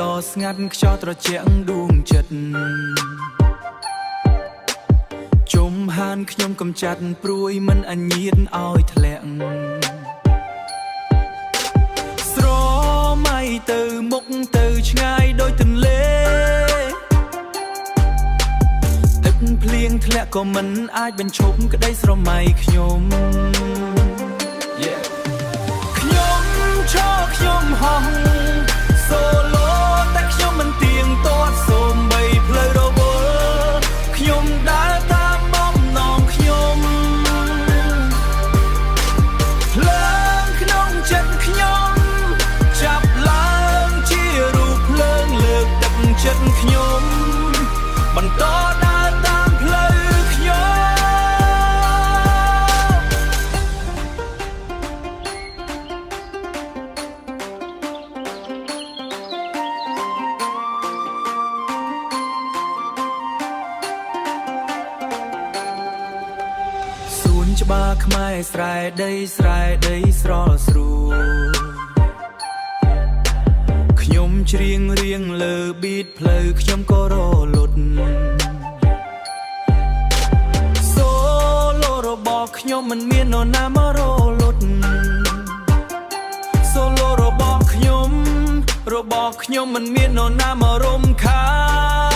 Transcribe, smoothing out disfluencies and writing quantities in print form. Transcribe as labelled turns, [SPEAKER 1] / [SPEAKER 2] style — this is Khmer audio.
[SPEAKER 1] ដ៏ស្ងាត់ខ្យល់ត្រជាក់ដួងចិត្តជុំហានខ្ញុំកំចាត់ព្រួយមិនអញៀតឲ្យធ្លាក់ស្រមៃទៅមុខទៅឆ្ងាយដោយទន្លេទឹកភ្លៀងធ្លាក់ក៏មិនអាចបញ្ឈប់ក្តីស្រមៃខ្ញុំខ្ញុំឈរខ្ញុំហោះសូឡូតែខ្ញុំមិនទៀងទាត់សូម្បីផ្លូវរវល់ខ្ញុំដើរតាមបំណងខ្ញុំភ្លើងក្នុងចិត្តខ្ញុំចាប់ឡើងជារូបភ្លើងលើកទឹកចិត្តខ្ញុំបន្តដើរតាមផ្លូវខ្ញុំច្បារខ្មែរស្រែដីស្រលស្រួលខ្ញុំច្រៀងរៀងលើប៊ីតផ្លូវខ្ញុំក៏រលត់សូឡូរបស់ខ្ញុំមិនមាននរណាមករលត់សូឡូរបស់ខ្ញុំមិនមាននរណាមករំខាន